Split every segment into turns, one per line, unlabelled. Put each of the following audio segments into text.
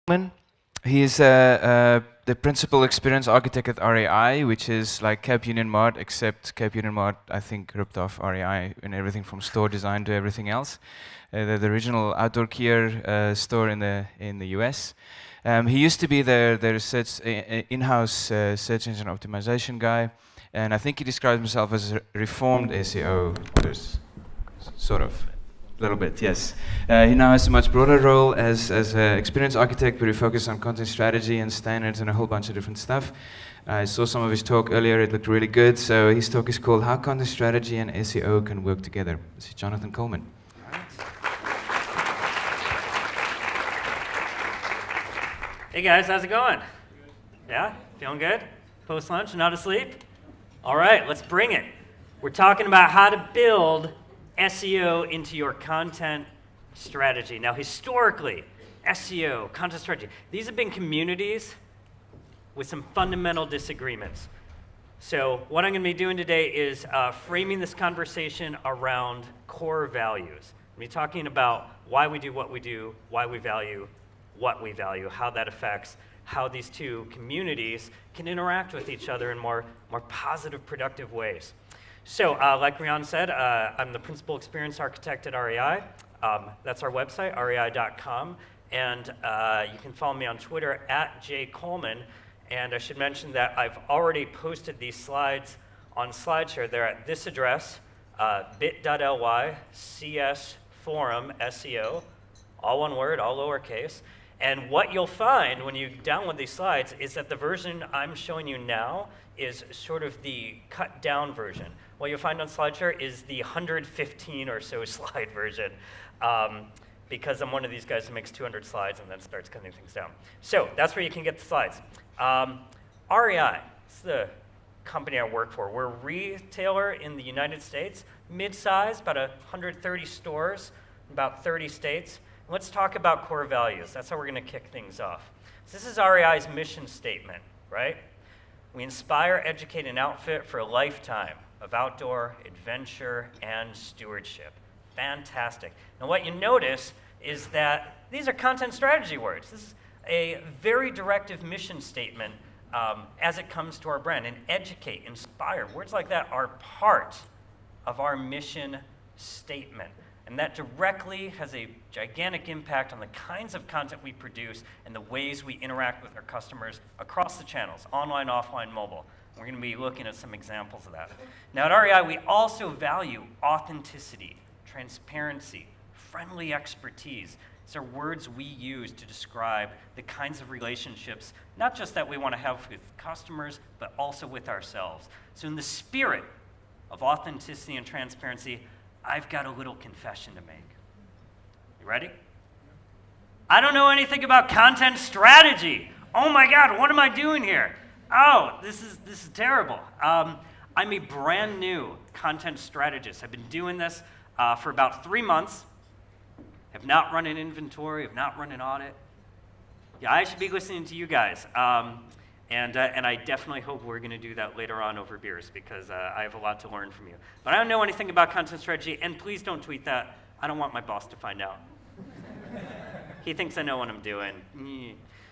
Colman. He is the principal experience architect at REI, which is like Cape Union Mart, except Cape Union Mart, I think, ripped off REI in everything from store design to everything else. The original outdoor gear store in the US. He used to be their research in-house search engine optimization guy, and I think he describes himself as a reformed SEO. Sort of. A little bit, yes. He now has a much broader role as an experience architect, where he focuses on content strategy and standards and a whole bunch of different stuff. I saw some of his talk earlier, it looked really good. So his talk is called How Content Strategy and SEO Can Work Together. This is Jonathon Colman.
Hey guys, how's it going? Yeah, feeling good? Post-lunch, not asleep? All right, let's bring it. We're talking about how to build SEO into your content strategy. Now, historically, SEO, content strategy, these have been communities with some fundamental disagreements. So what I'm going to be doing today is framing this conversation around core values. We're talking about why we do what we do, why we value what we value, how that affects how these two communities can interact with each other in more positive, productive ways. So, like Rian said, I'm the principal experience architect at REI. That's our website, rei.com. And you can follow me on Twitter at jcolman. And I should mention that I've already posted these slides on SlideShare. They're at this address, bit.ly CS4um SEO, all one word, all lowercase. And what you'll find when you download these slides is that the version I'm showing you now is sort of the cut down version. What you'll find on SlideShare is the 115 or so slide version, because I'm one of these guys who makes 200 slides and then starts cutting things down. So that's where you can get the slides. REI, it's the company I work for. We're a retailer in the United States, mid-size, about 130 stores, about 30 states. Let's talk about core values. That's how we're going to kick things off. So this is REI's mission statement, right? We inspire, educate, and outfit for a lifetime of outdoor adventure and stewardship. Fantastic. Now what you notice is that these are content strategy words. This is a very directive mission statement as it comes to our brand. And educate, inspire, words like that are part of our mission statement. And that directly has a gigantic impact on the kinds of content we produce and the ways we interact with our customers across the channels, online, offline, mobile. We're going to be looking at some examples of that. Now at REI, we also value authenticity, transparency, friendly expertise. These are words we use to describe the kinds of relationships, not just that we want to have with customers, but also with ourselves. So in the spirit of authenticity and transparency, I've got a little confession to make. You ready? I don't know anything about content strategy. Oh my God, what am I doing here? Oh, this is terrible. I'm a brand new content strategist. I've been doing this for about 3 months. Have not run an inventory, have not run an audit. Yeah, I should be listening to you guys. And I definitely hope we're going to do that later on over beers, because I have a lot to learn from you. But I don't know anything about content strategy, and please don't tweet that. I don't want my boss to find out. He thinks I know what I'm doing.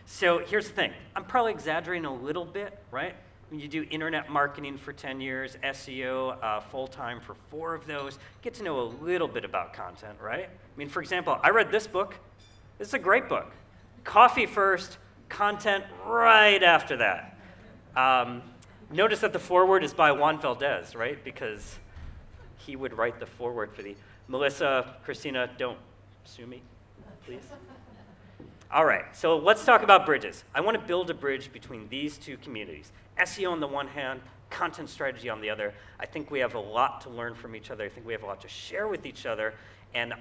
So here's the thing. I'm probably exaggerating a little bit, right? When you do internet marketing for 10 years, SEO full-time for 4 of those, get to know a little bit about content, right? I mean, for example, I read this book. This is a great book. Coffee first, content right after that. Notice that the foreword is by Juan Valdez, right? Because he would write the foreword for the... Melissa, Christina, don't sue me, please. All right, so let's talk about bridges. I want to build a bridge between these two communities. SEO on the one hand, content strategy on the other. I think we have a lot to learn from each other. I think we have a lot to share with each other. And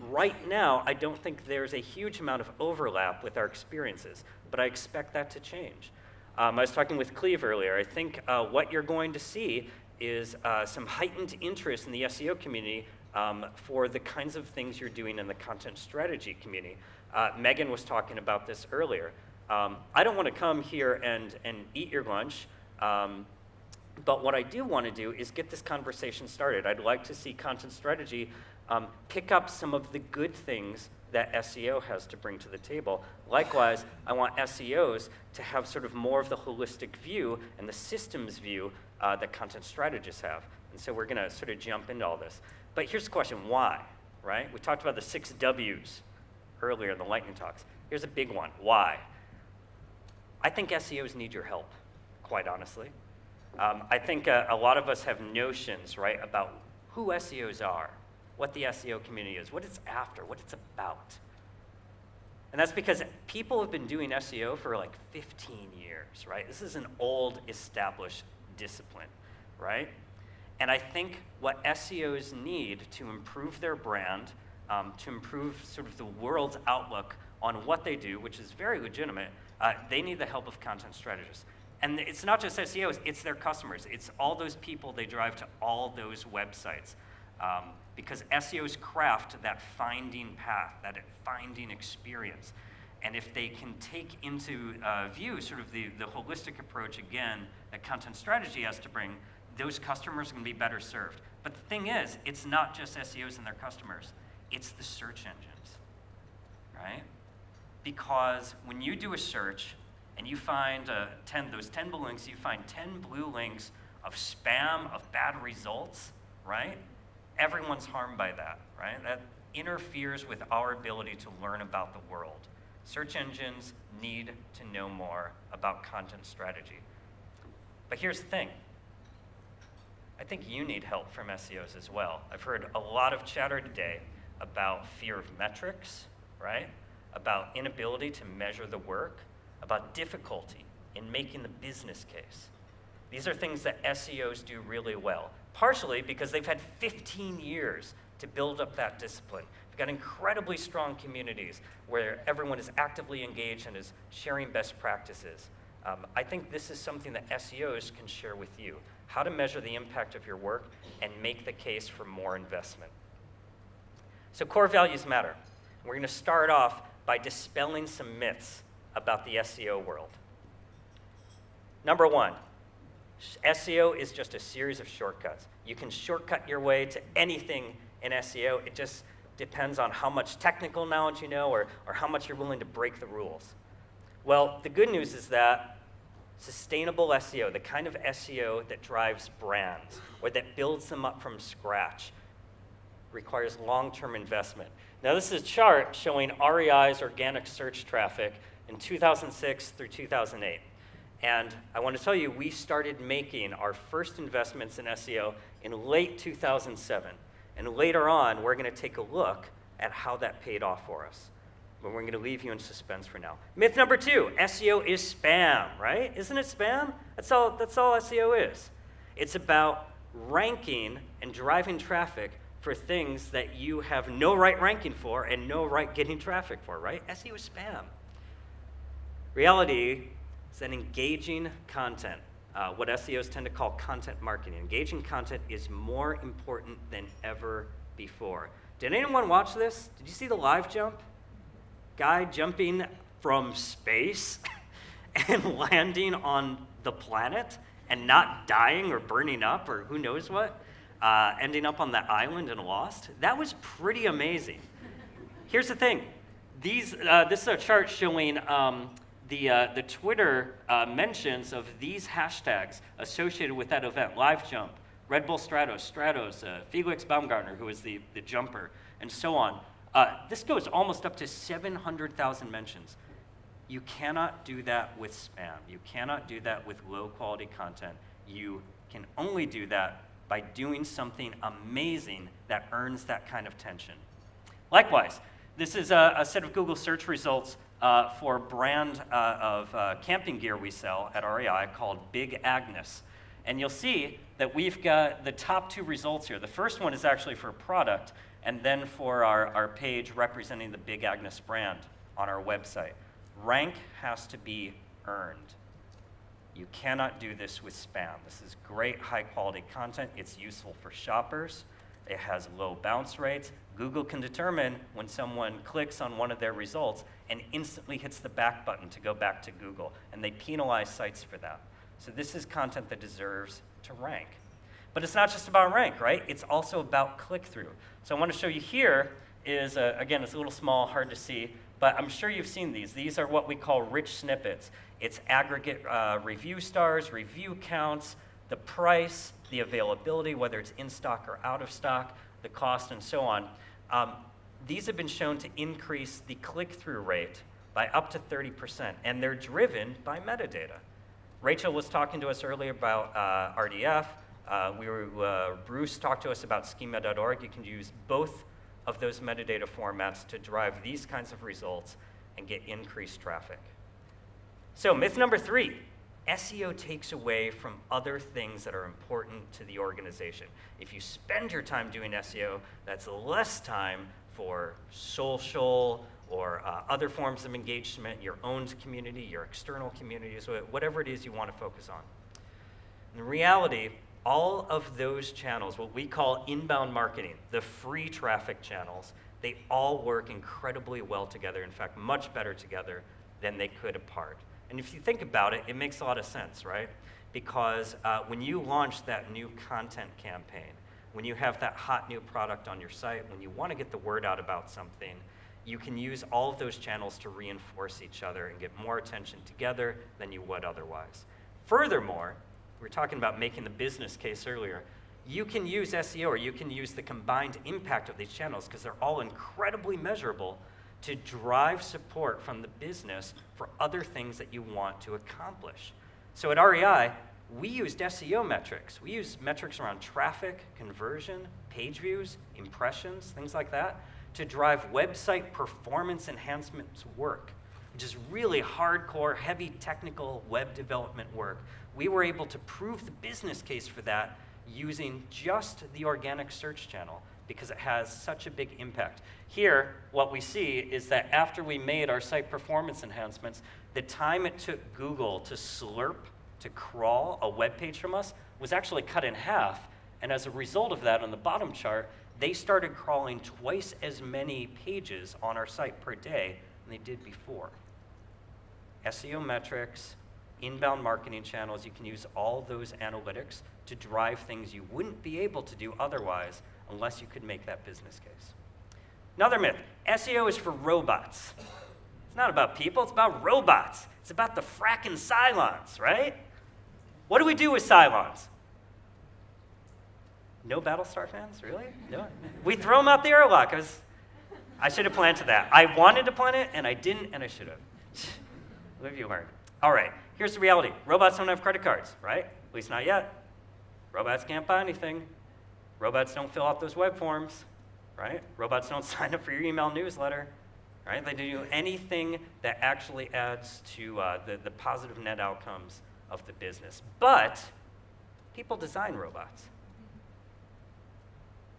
right now, I don't think there's a huge amount of overlap with our experiences, but I expect that to change. I was talking with Cleve earlier. I think what you're going to see is some heightened interest in the SEO community for the kinds of things you're doing in the content strategy community. Megan was talking about this earlier. I don't want to come here and eat your lunch, but what I do want to do is get this conversation started. I'd like to see content strategy pick up some of the good things that SEO has to bring to the table. Likewise, I want SEOs to have sort of more of the holistic view and the systems view that content strategists have. And so we're going to sort of jump into all this. But here's the question, why, right? We talked about the 6 W's earlier in the lightning talks. Here's a big one, why? I think SEOs need your help, quite honestly. I think a lot of us have notions, right, about who SEOs are, what the SEO community is, what it's after, what it's about. And that's because people have been doing SEO for like 15 years, right? This is an old, established discipline, right? And I think what SEOs need to improve their brand, to improve sort of the world's outlook on what they do, which is very legitimate, they need the help of content strategists. And it's not just SEOs, it's their customers. It's all those people they drive to all those websites. Because SEOs craft that finding path, that finding experience. And if they can take into view sort of the holistic approach, again, that content strategy has to bring, those customers can be better served. But the thing is, it's not just SEOs and their customers. It's the search engines, right? Because when you do a search and you find those 10 blue links, you find 10 blue links of spam, of bad results, right? Everyone's harmed by that, right? That interferes with our ability to learn about the world. Search engines need to know more about content strategy. But here's the thing. I think you need help from SEOs as well. I've heard a lot of chatter today about fear of metrics, right? About inability to measure the work, about difficulty in making the business case. These are things that SEOs do really well, partially because they've had 15 years to build up that discipline. We've got incredibly strong communities where everyone is actively engaged and is sharing best practices. I think this is something that SEOs can share with you, how to measure the impact of your work and make the case for more investment. So core values matter. We're going to start off by dispelling some myths about the SEO world. Number one, SEO is just a series of shortcuts. You can shortcut your way to anything in SEO. It just depends on how much technical knowledge you know or how much you're willing to break the rules. Well, the good news is that sustainable SEO, the kind of SEO that drives brands or that builds them up from scratch, requires long-term investment. Now, this is a chart showing REI's organic search traffic in 2006 through 2008. And I want to tell you, we started making our first investments in SEO in late 2007. And later on, we're going to take a look at how that paid off for us. But we're going to leave you in suspense for now. Myth number 2, SEO is spam, right? Isn't it spam? That's all SEO is. It's about ranking and driving traffic for things that you have no right ranking for and no right getting traffic for, right? SEO is spam. Reality is that engaging content, what SEOs tend to call content marketing, engaging content is more important than ever before. Did anyone watch this? Did you see the live jump? Guy jumping from space and landing on the planet and not dying or burning up or who knows what, ending up on that island and lost. That was pretty amazing. Here's the thing. This is a chart showing the Twitter mentions of these hashtags associated with that event, live jump, Red Bull Stratos, Felix Baumgartner, who is the jumper, and so on. This goes almost up to 700,000 mentions. You cannot do that with spam. You cannot do that with low-quality content. You can only do that by doing something amazing that earns that kind of attention. Likewise, this is a set of Google search results for a brand of camping gear we sell at REI called Big Agnes. And you'll see that we've got the top 2 results here. The first one is actually for a product, and then for our page representing the Big Agnes brand on our website. Rank has to be earned. You cannot do this with spam. This is great high-quality content. It's useful for shoppers. It has low bounce rates. Google can determine when someone clicks on one of their results and instantly hits the back button to go back to Google, and they penalize sites for that. So this is content that deserves to rank. But it's not just about rank, right? It's also about click-through. So I want to show you here is, again, it's a little small, hard to see, but I'm sure you've seen these. These are what we call rich snippets. It's aggregate review stars, review counts, the price, the availability, whether it's in stock or out of stock, the cost, and so on. These have been shown to increase the click-through rate by up to 30%, and they're driven by metadata. Rachel was talking to us earlier about RDF. Bruce talked to us about schema.org. You can use both of those metadata formats to drive these kinds of results and get increased traffic. So myth number 3, SEO takes away from other things that are important to the organization. If you spend your time doing SEO, that's less time for social or other forms of engagement, your own community, your external communities, whatever it is you want to focus on. In reality, all of those channels, what we call inbound marketing, the free traffic channels, they all work incredibly well together, in fact, much better together than they could apart. And if you think about it, it makes a lot of sense, right? Because when you launch that new content campaign, when you have that hot new product on your site, when you want to get the word out about something, you can use all of those channels to reinforce each other and get more attention together than you would otherwise. Furthermore, we were talking about making the business case earlier. You can use SEO, or you can use the combined impact of these channels, because they're all incredibly measurable, to drive support from the business for other things that you want to accomplish. So at REI, we used SEO metrics. We used metrics around traffic, conversion, page views, impressions, things like that, to drive website performance enhancements work, which is really hardcore, heavy technical web development work. We were able to prove the business case for that using just the organic search channel, because it has such a big impact. Here, what we see is that after we made our site performance enhancements, the time it took Google to slurp, to crawl a web page from us, was actually cut in half. And as a result of that, on the bottom chart, they started crawling twice as many pages on our site per day than they did before. SEO metrics, inbound marketing channels, you can use all those analytics to drive things you wouldn't be able to do otherwise unless you could make that business case. Another myth, SEO is for robots. It's not about people, it's about robots. It's about the frackin' Cylons, right? What do we do with Cylons? No Battlestar fans, really? No. We throw them out the airlock. I should have planted that. I wanted to plant it, and I didn't, and I should have. What have you learned? All right, here's the reality. Robots don't have credit cards, right? At least not yet. Robots can't buy anything. Robots don't fill out those web forms, right? Robots don't sign up for your email newsletter, right? They do anything that actually adds to the positive net outcomes of the business. But people design robots.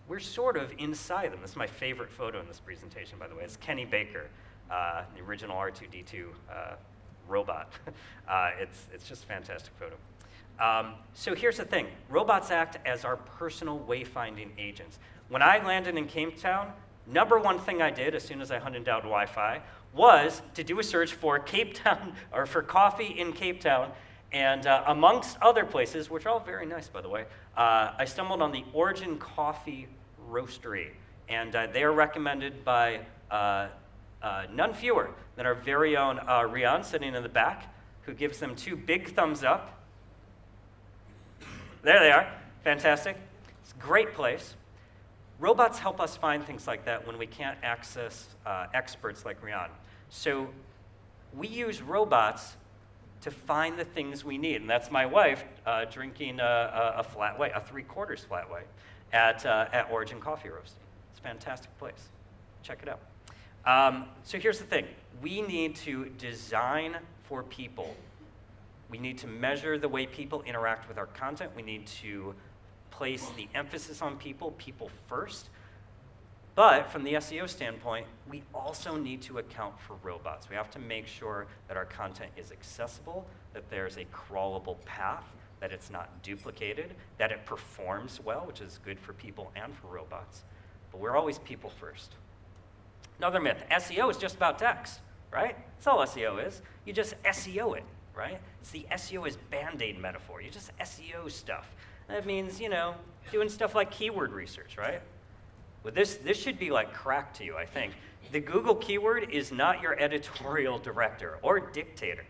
We're sort of inside them. This is my favorite photo in this presentation, by the way. It's Kenny Baker, the original R2-D2 robot. It's just a fantastic photo. So here's the thing. Robots act as our personal wayfinding agents. When I landed in Cape Town, number one thing I did as soon as I hunted down Wi-Fi was to do a search for Cape Town, or for coffee in Cape Town. And amongst other places, which are all very nice, by the way, I stumbled on the Origin Coffee Roastery. And they are recommended by none fewer than our very own Rian, sitting in the back, who gives them 2 big thumbs up. There they are. Fantastic. It's a great place. Robots help us find things like that when we can't access experts like Rian. So we use robots to find the things we need. And that's my wife drinking a flat white, a 3/4 flat white at Origin Coffee Roasting. It's a fantastic place. Check it out. So here's the thing. We need to design for people. We need to measure the way people interact with our content. We need to place the emphasis on people first. But from the SEO standpoint, we also need to account for robots. We have to make sure that our content is accessible, that there's a crawlable path, that it's not duplicated, that it performs well, which is good for people and for robots. But we're always people first. Another myth, SEO is just about text, right? That's all SEO is. You just SEO it, right? It's the SEO is Band-Aid metaphor. You just SEO stuff. That means, doing stuff like keyword research, right? Well, this should be like crack to you, I think. The Google keyword is not your editorial director or dictator,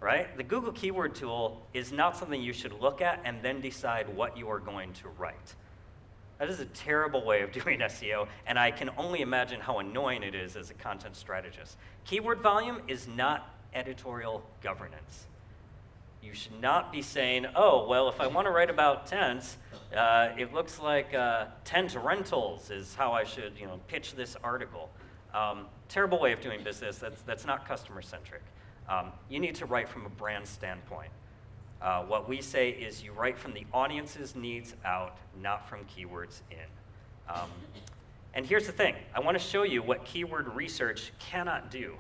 right? The Google keyword tool is not something you should look at and then decide what you are going to write. That is a terrible way of doing SEO, and I can only imagine how annoying it is as a content strategist. Keyword volume is not editorial governance. You should not be saying, oh, well, if I want to write about tents, it looks like tent rentals is how I should, pitch this article. Terrible way of doing business. That's not customer-centric. You need to write from a brand standpoint. What we say is you write from the audience's needs out, not from keywords in. And here's the thing. I want to show you what keyword research cannot do.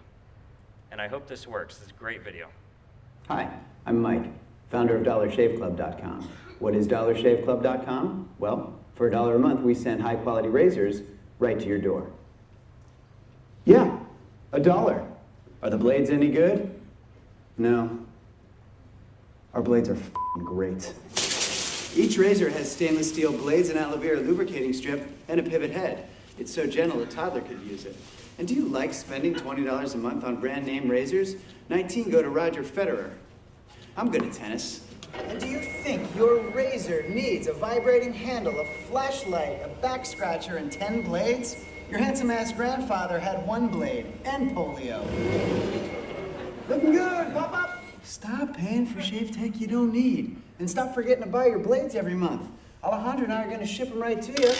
And I hope this works. This is a great video.
Hi, I'm Mike, founder of DollarShaveClub.com. What is DollarShaveClub.com? Well, for $1 a month, we send high-quality razors right to your door. Yeah, $1. Are the blades any good? No. Our blades are f***ing great. Each razor has stainless steel blades, an aloe vera lubricating strip, and a pivot head. It's so gentle a toddler could use it. And do you like spending $20 a month on brand name razors? 19 go to Roger Federer. I'm good at tennis.
And do you think your razor needs a vibrating handle, a flashlight, a back scratcher, and 10 blades? Your handsome-ass grandfather had 1 blade and polio. Looking good, pop up. Stop paying for shave tech you don't need. And stop forgetting to buy your blades every month. Alejandro and I are going to ship them right to you.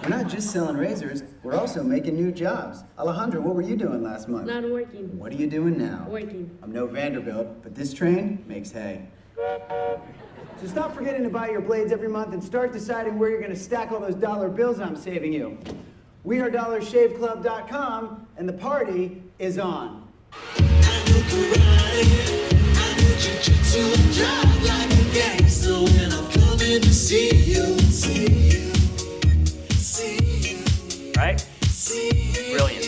We're not just selling razors, we're also making new jobs. Alejandro, what were you doing last month?
Not working.
What are you doing now?
Working.
I'm no Vanderbilt, but this train makes hay. So stop forgetting to buy your blades every month and start deciding where you're going to stack all those dollar bills I'm saving you. We are DollarShaveClub.com, and the party is on.
Right? Brilliant.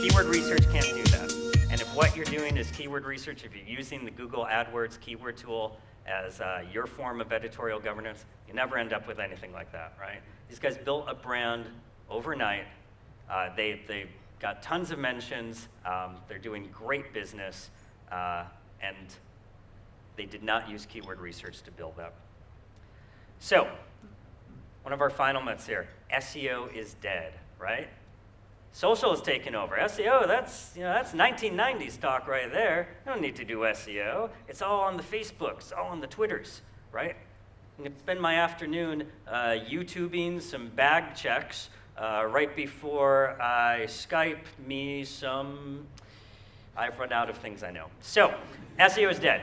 Keyword research can't do that. And if what you're doing is keyword research, if you're using the Google AdWords keyword tool as your form of editorial governance, you never end up with anything like that, right? These guys built a brand overnight. They've got tons of mentions. They're doing great business. And they did not use keyword research to build that. So, one of our final myths here, SEO is dead, right? Social has taken over. SEO, that's 1990s talk right there. You don't need to do SEO. It's all on the Facebooks, it's all on the Twitters, right? I'm gonna spend my afternoon YouTubing some bag checks right before I Skype me some, I've run out of things I know. So, SEO is dead.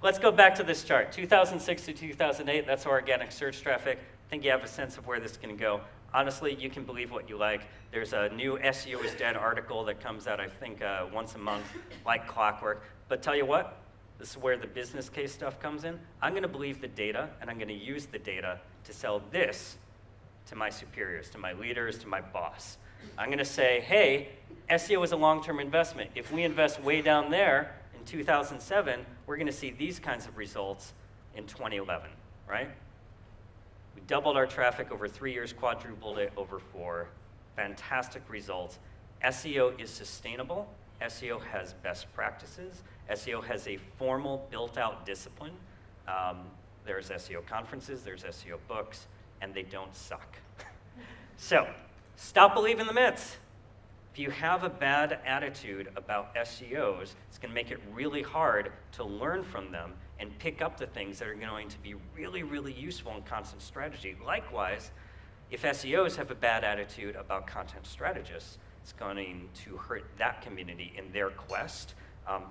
Let's go back to this chart. 2006 to 2008, that's our organic search traffic. I think you have a sense of where this is going to go. Honestly, you can believe what you like. There's a new SEO is dead article that comes out, I think, once a month, like clockwork. But tell you what, this is where the business case stuff comes in. I'm going to believe the data, and I'm going to use the data to sell this to my superiors, to my leaders, to my boss. I'm going to say, hey, SEO is a long-term investment. If we invest way down there in 2007, we're going to see these kinds of results in 2011, right? We doubled our traffic over 3 years, quadrupled it over 4. Fantastic results. SEO is sustainable. SEO has best practices. SEO has a formal, built-out discipline. There's SEO conferences, there's SEO books, and they don't suck. So, stop believing the myths. If you have a bad attitude about SEOs, it's going to make it really hard to learn from them and pick up the things that are going to be really, really useful in content strategy. Likewise, if SEOs have a bad attitude about content strategists, it's going to hurt that community in their quest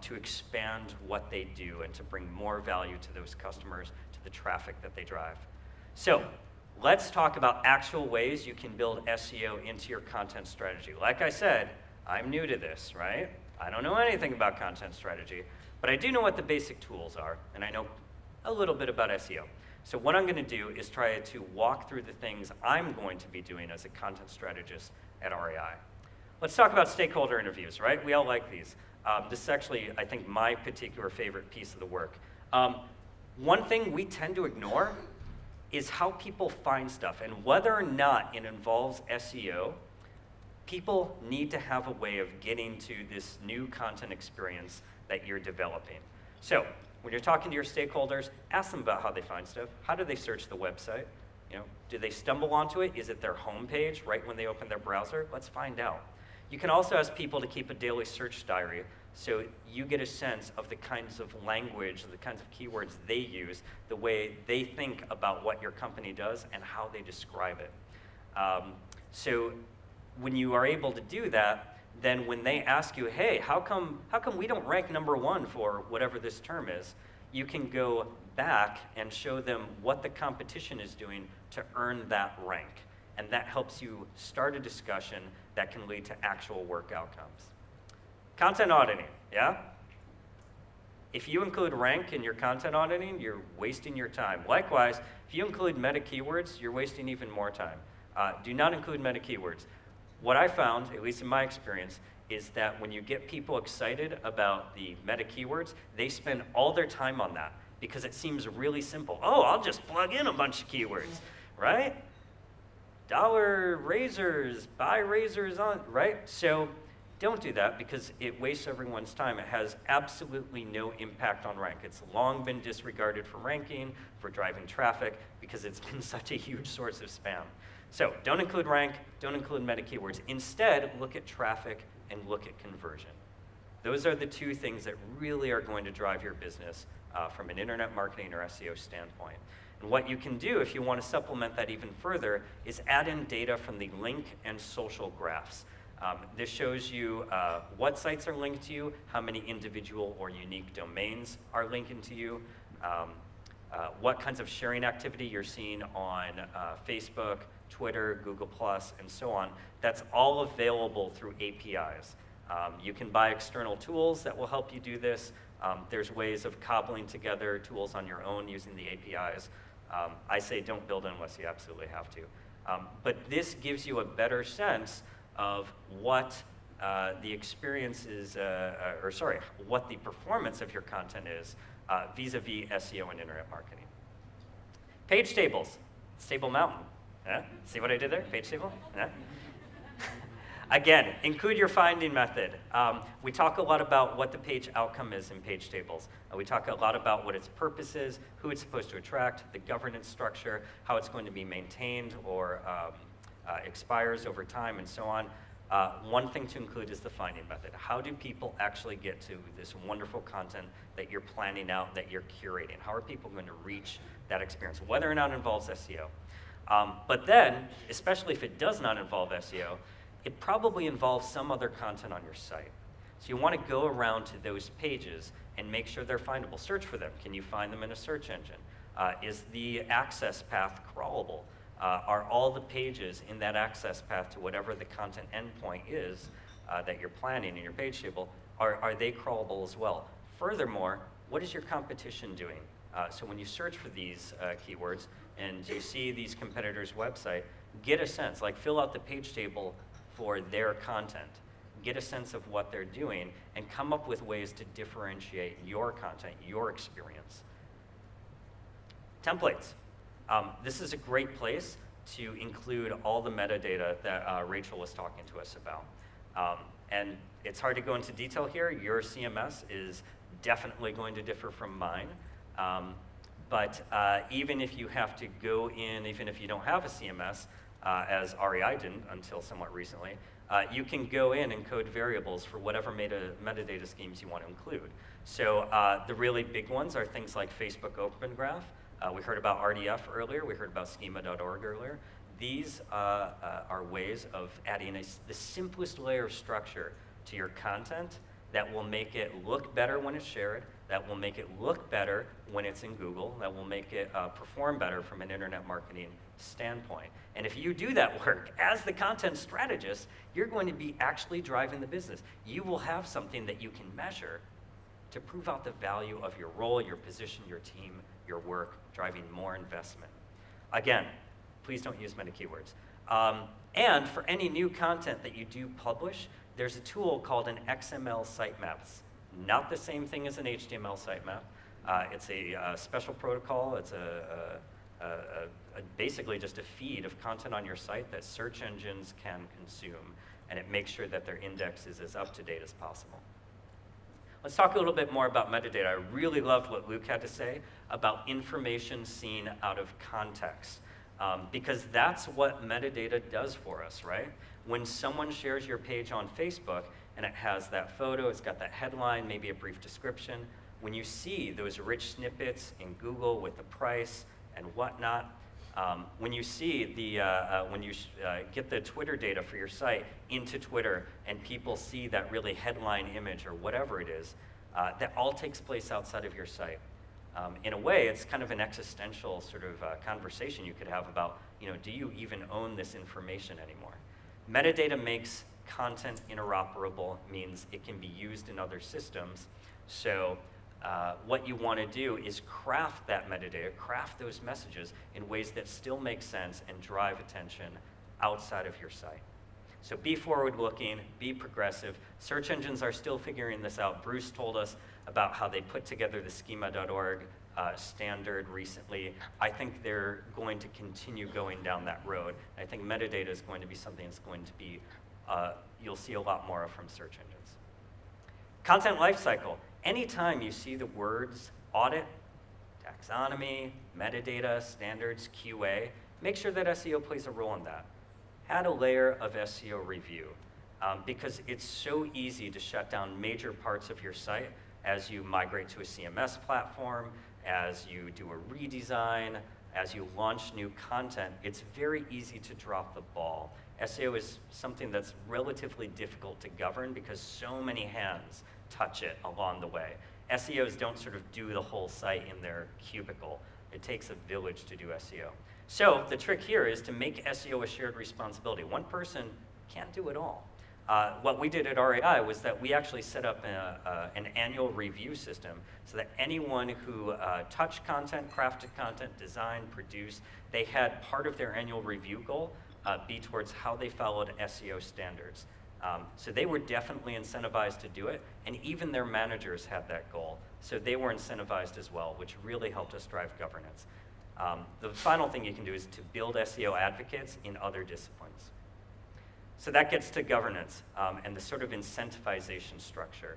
to expand what they do and to bring more value to those customers, to the traffic that they drive. So, let's talk about actual ways you can build SEO into your content strategy. Like I said, I'm new to this, right? I don't know anything about content strategy, but I do know what the basic tools are, and I know a little bit about SEO. So what I'm going to do is try to walk through the things I'm going to be doing as a content strategist at REI. Let's talk about stakeholder interviews, right? We all like these. This is actually, I think, my particular favorite piece of the work. One thing we tend to ignore is how people find stuff, and whether or not it involves SEO, people need to have a way of getting to this new content experience that you're developing. So when you're talking to your stakeholders, ask them about how they find stuff. How do they search the website? You know, do they stumble onto it? Is it their homepage right when they open their browser? Let's find out. You can also ask people to keep a daily search diary so you get a sense of the kinds of language, the kinds of keywords they use, the way they think about what your company does and how they describe it. So when you are able to do that, then when they ask you, hey, how come we don't rank #1 for whatever this term is, you can go back and show them what the competition is doing to earn that rank. And that helps you start a discussion that can lead to actual work outcomes. Content auditing, yeah? If you include rank in your content auditing, you're wasting your time. Likewise, if you include meta keywords, you're wasting even more time. Do not include meta keywords. What I found, at least in my experience, is that when you get people excited about the meta keywords, they spend all their time on that because it seems really simple. Oh, I'll just plug in a bunch of keywords, right? Dollar razors, buy razors on, right? So don't do that because it wastes everyone's time. It has absolutely no impact on rank. It's long been disregarded for ranking, for driving traffic, because it's been such a huge source of spam. So don't include rank, don't include meta keywords. Instead, look at traffic and look at conversion. Those are the two things that really are going to drive your business from an internet marketing or SEO standpoint. And what you can do if you want to supplement that even further is add in data from the link and social graphs. This shows you what sites are linked to you, how many individual or unique domains are linking to you, what kinds of sharing activity you're seeing on Facebook, Twitter, Google+, and so on. That's all available through APIs. You can buy external tools that will help you do this. There's ways of cobbling together tools on your own using the APIs. I say don't build unless you absolutely have to. But this gives you a better sense of what the experience is, what the performance of your content is vis-a-vis SEO and internet marketing. Page tables, Stable Mountain. See what I did there? Page table? Again, include your finding method. We talk a lot about what the page outcome is in page tables. We talk a lot about what its purpose is, who it's supposed to attract, the governance structure, how it's going to be maintained or expires over time, and so on. One thing to include is the finding method. How do people actually get to this wonderful content that you're planning out, that you're curating? How are people going to reach that experience, whether or not it involves SEO? But then, especially if it does not involve SEO, it probably involves some other content on your site. So you want to go around to those pages and make sure they're findable. Search for them. Can you find them in a search engine? Is the access path crawlable? Are all the pages in that access path to whatever the content endpoint is that you're planning in your page table, are they crawlable as well? Furthermore, what is your competition doing? So when you search for these keywords and you see these competitors' website, get a sense, like fill out the page table for their content. Get a sense of what they're doing and come up with ways to differentiate your content, your experience. Templates. This is a great place to include all the metadata that Rachel was talking to us about. And it's hard to go into detail here. Your CMS is definitely going to differ from mine. But even if you have to go in, even if you don't have a CMS, as REI didn't until somewhat recently, you can go in and code variables for whatever metadata schemes you want to include. So the really big ones are things like Facebook Open Graph. We heard about RDF earlier. We heard about schema.org earlier. These are ways of adding the simplest layer of structure to your content that will make it look better when it's shared, that will make it look better when it's in Google, that will make it perform better from an internet marketing standpoint. And if you do that work as the content strategist, you're going to be actually driving the business. You will have something that you can measure to prove out the value of your role, your position, your team, your work, driving more investment. Again, please don't use meta keywords. And for any new content that you do publish, there's a tool called an XML sitemap. It's not the same thing as an HTML sitemap. It's a special protocol. It's basically just a feed of content on your site that search engines can consume, and it makes sure that their index is as up-to-date as possible. Let's talk a little bit more about metadata. I really loved what Luke had to say about information seen out of context, because that's what metadata does for us, right? When someone shares your page on Facebook and it has that photo, it's got that headline, maybe a brief description, when you see those rich snippets in Google with the price and whatnot, when you see the, get the Twitter data for your site into Twitter and people see that really headline image or whatever it is, that all takes place outside of your site. In a way, it's kind of an existential sort of conversation you could have about, do you even own this information anymore? Metadata makes content interoperable, means it can be used in other systems. So what you want to do is craft that metadata, craft those messages in ways that still make sense and drive attention outside of your site. So be forward-looking, be progressive. Search engines are still figuring this out. Bruce told us about how they put together the schema.org standard recently. I think they're going to continue going down that road. I think metadata is going to be something that's going to be, you'll see a lot more of from search engines. Content lifecycle. Anytime you see the words audit, taxonomy, metadata, standards, QA, make sure that SEO plays a role in that. Add a layer of SEO review, because it's so easy to shut down major parts of your site as you migrate to a CMS platform, as you do a redesign, as you launch new content. It's very easy to drop the ball. SEO is something that's relatively difficult to govern because so many hands touch it along the way. SEOs don't sort of do the whole site in their cubicle. It takes a village to do SEO. So the trick here is to make SEO a shared responsibility. One person can't do it all. What we did at REI was that we actually set up an annual review system so that anyone who touched content, crafted content, designed, produced, they had part of their annual review goal be towards how they followed SEO standards. So they were definitely incentivized to do it, and even their managers had that goal. So they were incentivized as well, which really helped us drive governance. The final thing you can do is to build SEO advocates in other disciplines. So that gets to governance and the sort of incentivization structure.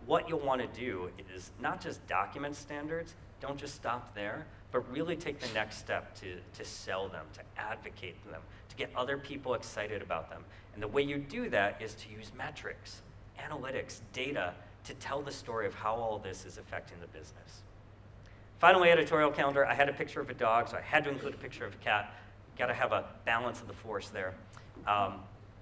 What you'll want to do is not just document standards, don't just stop there, but really take the next step to sell them, to advocate for them, to get other people excited about them. And the way you do that is to use metrics, analytics, data to tell the story of how all this is affecting the business. Finally, editorial calendar. I had a picture of a dog, so I had to include a picture of a cat. Got to have a balance of the force there.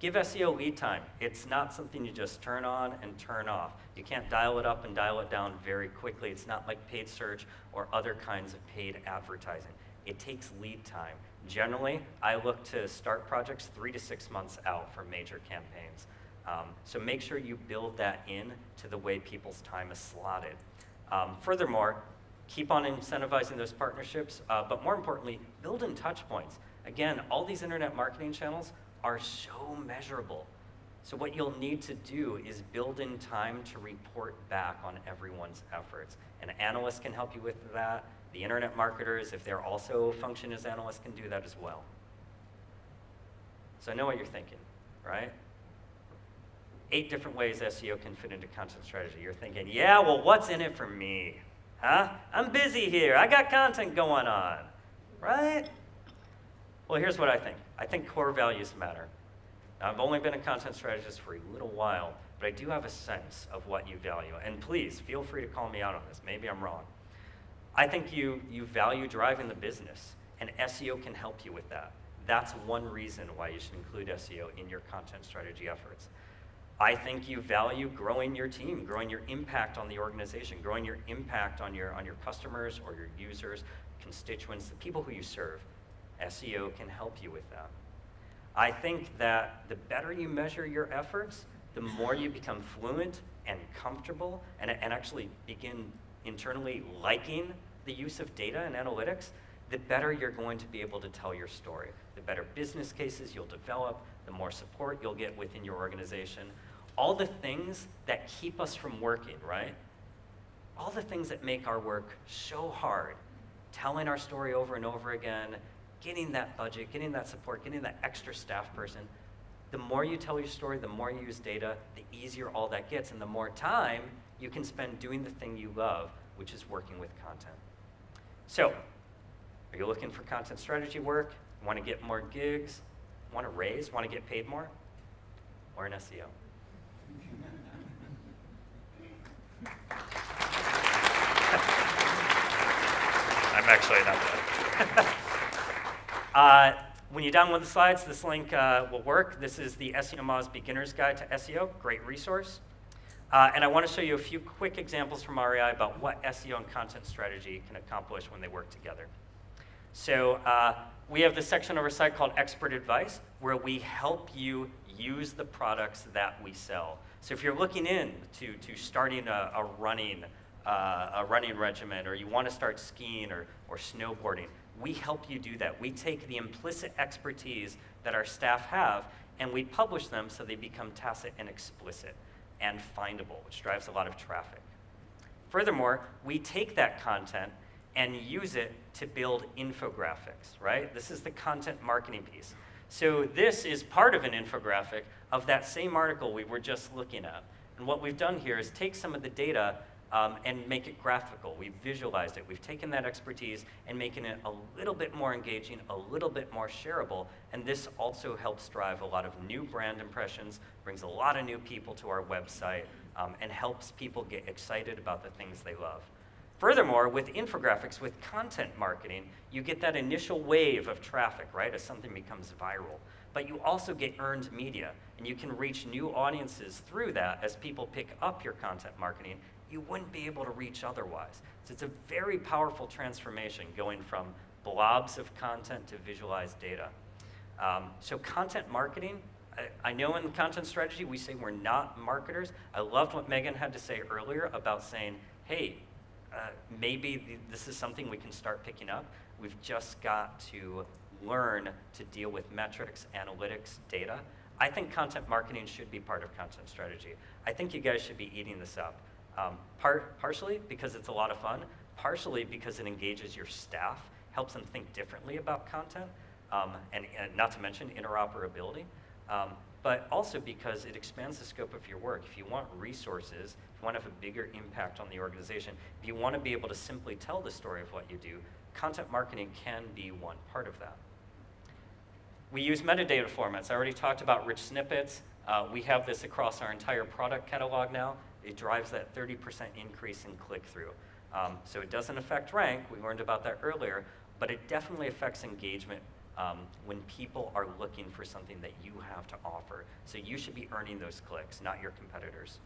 Give SEO lead time. It's not something you just turn on and turn off. You can't dial it up and dial it down very quickly. It's not like paid search or other kinds of paid advertising. It takes lead time. Generally, I look to start projects 3 to 6 months out for major campaigns. So make sure you build that in to the way people's time is slotted. Furthermore, keep on incentivizing those partnerships, but more importantly, build in touch points. Again, all these internet marketing channels are so measurable. So what you'll need to do is build in time to report back on everyone's efforts. An analyst can help you with that. The internet marketers, if they're also function as analysts, can do that as well. So I know what you're thinking, right? 8 different ways SEO can fit into content strategy. You're thinking, yeah, well, what's in it for me? Huh? I'm busy here. I got content going on, right? Well, here's what I think. I think core values matter. Now, I've only been a content strategist for a little while, but I do have a sense of what you value. And please, feel free to call me out on this. Maybe I'm wrong. I think you value driving the business, and SEO can help you with that. That's one reason why you should include SEO in your content strategy efforts. I think you value growing your team, growing your impact on the organization, growing your impact on your customers or your users, constituents, the people who you serve. SEO can help you with that. I think that the better you measure your efforts, the more you become fluent and comfortable and actually begin internally liking the use of data and analytics, the better you're going to be able to tell your story. The better business cases you'll develop, the more support you'll get within your organization. All the things that keep us from working, right? all the things that make our work so hard, telling our story over and over again, getting that budget, getting that support, getting that extra staff person, the more you tell your story, the more you use data, the easier all that gets, and the more time you can spend doing the thing you love, which is working with content. So, are you looking for content strategy work? Want to get more gigs? Want to raise? Want to get paid more? Or an SEO? I'm actually not done. When you're done with the slides, this link will work. This is the SEO Moz Beginner's Guide to SEO, great resource. And I want to show you a few quick examples from REI about what SEO and content strategy can accomplish when they work together. So we have this section of our site called Expert Advice, where we help you use the products that we sell. So if you're looking into starting a running regimen, or you want to start skiing or snowboarding, we help you do that. We take the implicit expertise that our staff have, and we publish them so they become tacit and explicit and findable, which drives a lot of traffic. Furthermore, we take that content and use it to build infographics, right? This is the content marketing piece. So this is part of an infographic of that same article we were just looking at. And what we've done here is take some of the data and make it graphical. We've visualized it. We've taken that expertise and making it a little bit more engaging, a little bit more shareable, and this also helps drive a lot of new brand impressions, brings a lot of new people to our website, and helps people get excited about the things they love. Furthermore, with infographics, with content marketing, you get that initial wave of traffic, right, as something becomes viral. But you also get earned media, and you can reach new audiences through that as people pick up your content marketing you wouldn't be able to reach otherwise. So it's a very powerful transformation going from blobs of content to visualized data. So content marketing, I know in the content strategy we say we're not marketers. I loved what Megan had to say earlier about saying, hey, maybe this is something we can start picking up. We've just got to learn to deal with metrics, analytics, data. I think content marketing should be part of content strategy. I think you guys should be eating this up. Partially because it's a lot of fun, partially because it engages your staff, helps them think differently about content, and not to mention interoperability, but also because it expands the scope of your work. If you want resources, if you want to have a bigger impact on the organization, if you want to be able to simply tell the story of what you do, content marketing can be one part of that. We use metadata formats. I already talked about rich snippets. We have this across our entire product catalog now. It drives that 30% increase in click-through. So it doesn't affect rank, we learned about that earlier, but it definitely affects engagement when people are looking for something that you have to offer. So you should be earning those clicks, not your competitors.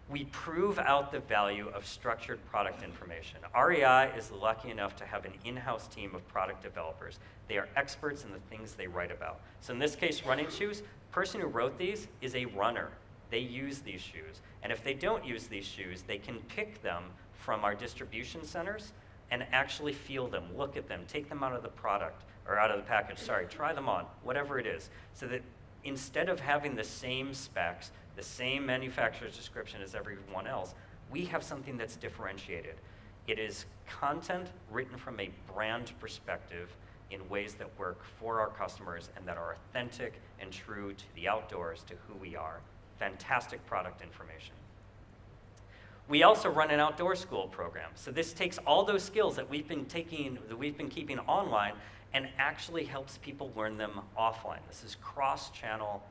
We prove out the value of structured product information. REI is lucky enough to have an in-house team of product developers. They are experts in the things they write about. So in this case, running shoes, the person who wrote these is a runner. They use these shoes. And if they don't use these shoes, they can pick them from our distribution centers and actually feel them, look at them, take them out of the product, or out of the package, sorry, try them on, whatever it is. So that instead of having the same specs, the same manufacturer's description as everyone else, we have something that's differentiated. It is content written from a brand perspective in ways that work for our customers and that are authentic and true to the outdoors, to who we are. Fantastic product information. We also run an outdoor school program. So this takes all those skills that we've been keeping online and actually helps people learn them offline. This is cross-channel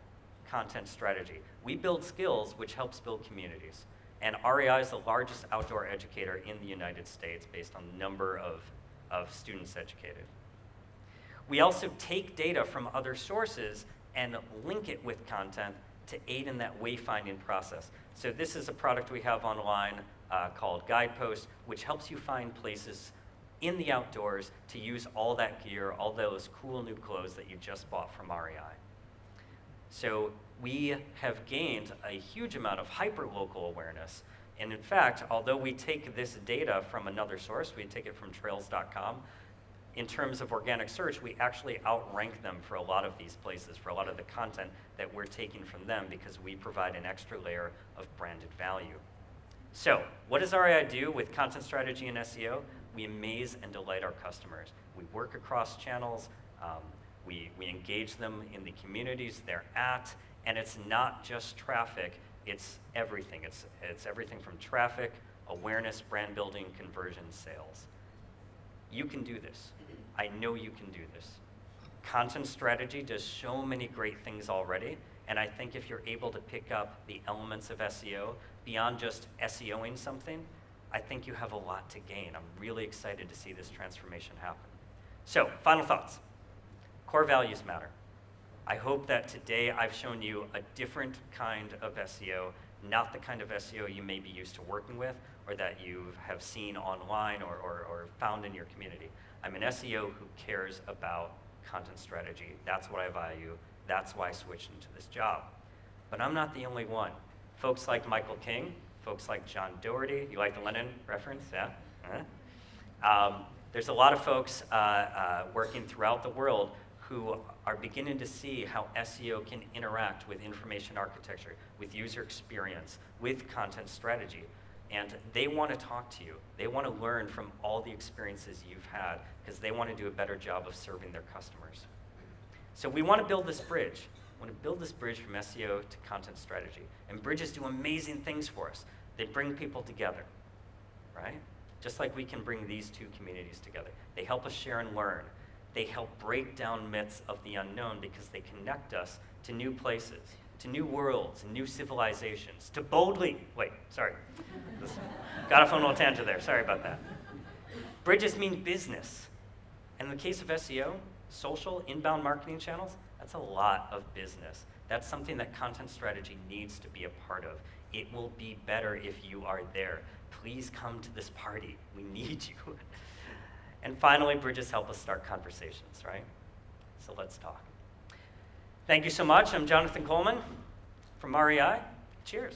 content strategy. We build skills which helps build communities. And REI is the largest outdoor educator in the United States based on the number of students educated. We also take data from other sources and link it with content to aid in that wayfinding process. So this is a product we have online called Guidepost, which helps you find places in the outdoors to use all that gear, all those cool new clothes that you just bought from REI. So we have gained a huge amount of hyper-local awareness. And in fact, although we take this data from another source, we take it from trails.com, in terms of organic search, we actually outrank them for a lot of these places, for a lot of the content that we're taking from them because we provide an extra layer of branded value. So what does REI do with content strategy and SEO? We amaze and delight our customers. We work across channels. We engage them in the communities they're at. And it's not just traffic. It's everything. It's everything from traffic, awareness, brand building, conversion, sales. You can do this. I know you can do this. Content strategy does so many great things already, and I think if you're able to pick up the elements of SEO beyond just SEOing something, I think you have a lot to gain. I'm really excited to see this transformation happen. So, final thoughts. Core values matter. I hope that today I've shown you a different kind of SEO, not the kind of SEO you may be used to working with or that you have seen online or found in your community. I'm an SEO who cares about content strategy. That's what I value. That's why I switched into this job. But I'm not the only one. Folks like Michael King, folks like John Doherty, you like the Lenin reference? Yeah? There's a lot of folks working throughout the world who are beginning to see how SEO can interact with information architecture, with user experience, with content strategy. And they want to talk to you. They want to learn from all the experiences you've had because they want to do a better job of serving their customers. So we want to build this bridge. We want to build this bridge from SEO to content strategy. And bridges do amazing things for us. They bring people together, right? Just like we can bring these two communities together. They help us share and learn. They help break down myths of the unknown because they connect us to new places, to new worlds and new civilizations, to boldly, wait, sorry. Got off on a little tangent there, sorry about that. Bridges mean business. And in the case of SEO, social, inbound marketing channels, that's a lot of business. That's something that content strategy needs to be a part of. It will be better if you are there. Please come to this party. We need you. And finally, bridges help us start conversations, right? So let's talk. Thank you so much. I'm Jonathon Colman from REI. Cheers.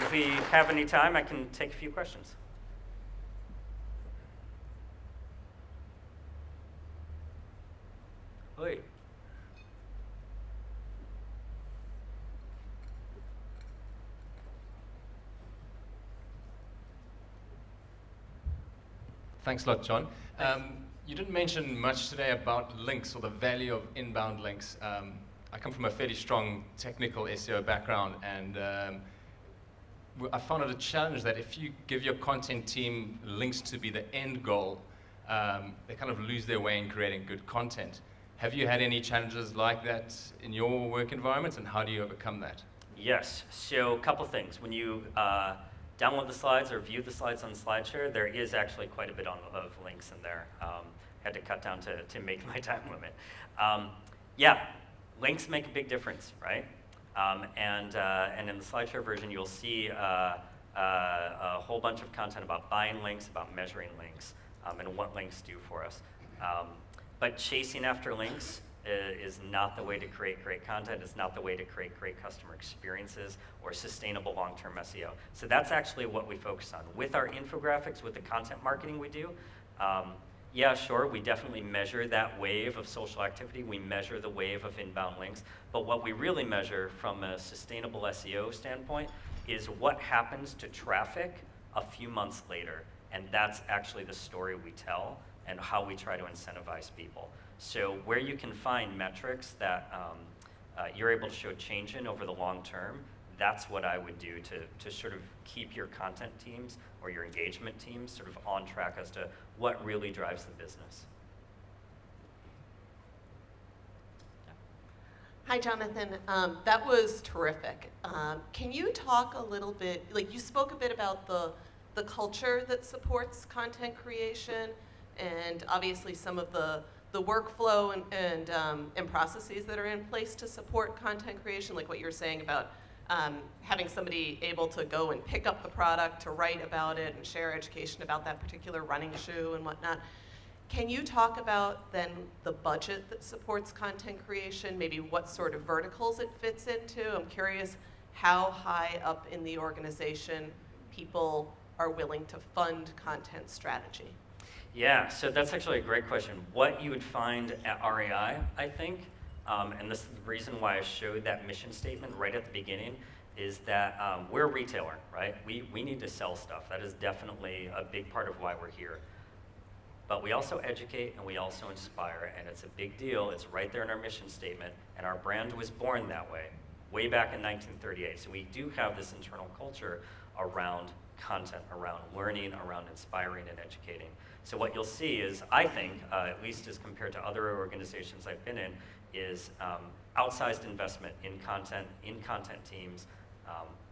If we have any time, I can take a few questions. Oi.
Thanks a lot, John. You didn't mention much today about links or the value of inbound links. I come from a fairly strong technical SEO background, and I found it a challenge that if you give your content team links to be the end goal, they kind of lose their way in creating good content. Have you had any challenges like that in your work environments, and how do you overcome that?
Yes, so a couple things. When you download the slides or view the slides on SlideShare, there is actually quite a bit of links in there. Had to cut down to make my time limit. Yeah, links make a big difference, right? And in the SlideShare version, you'll see a whole bunch of content about buying links, about measuring links, and what links do for us. But chasing after links is not the way to create great content. It's not the way to create great customer experiences or sustainable long-term SEO. So that's actually what we focus on. With our infographics, with the content marketing we do, yeah, sure, we definitely measure that wave of social activity. We measure the wave of inbound links. But what we really measure from a sustainable SEO standpoint is what happens to traffic a few months later. And that's actually the story we tell and how we try to incentivize people. So where you can find metrics that you're able to show change in over the long term, that's what I would do to sort of keep your content teams or your engagement teams sort of on track as to what really drives the business.
Hi, Jonathan. That was terrific. Can you talk a little bit, like you spoke a bit about the culture that supports content creation and obviously some of the workflow and processes that are in place to support content creation, like what you're saying about having somebody able to go and pick up the product, to write about it and share education about that particular running shoe and whatnot. Can you talk about then the budget that supports content creation, maybe what sort of verticals it fits into? I'm curious how high up in the organization people are willing to fund content strategy.
Yeah, so that's actually a great question. What you would find at REI, I think, and this is the reason why I showed that mission statement right at the beginning, is that we're a retailer, right? We need to sell stuff. That is definitely a big part of why we're here. But we also educate and we also inspire, and it's a big deal. It's right there in our mission statement, and our brand was born that way back in 1938. So we do have this internal culture around content, around learning, around inspiring and educating. So what you'll see is, I think, at least as compared to other organizations I've been in, is outsized investment in content teams,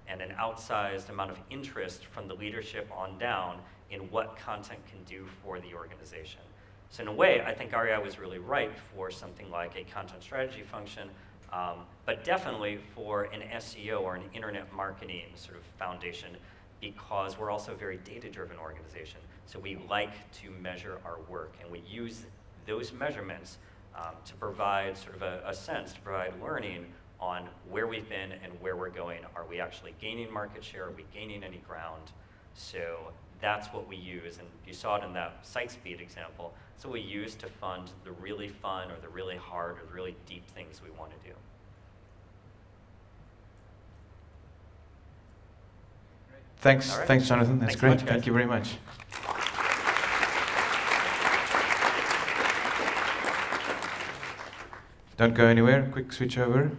and an outsized amount of interest from the leadership on down in what content can do for the organization. So in a way, I think REI was really right for something like a content strategy function, but definitely for an SEO or an internet marketing sort of foundation, because we're also a very data-driven organization. So we like to measure our work, and we use those measurements to provide sort of a sense, to provide learning on where we've been and where we're going. Are we actually gaining market share? Are we gaining any ground? So that's what we use, and you saw it in that site speed example. So we use to fund the really fun or the really hard or the really deep things we want to do.
Thanks,
All right.
thanks, Jonathan. That's
Thanks so
great.
much, guys.
Thank you very much. Don't go anywhere. Quick switch over.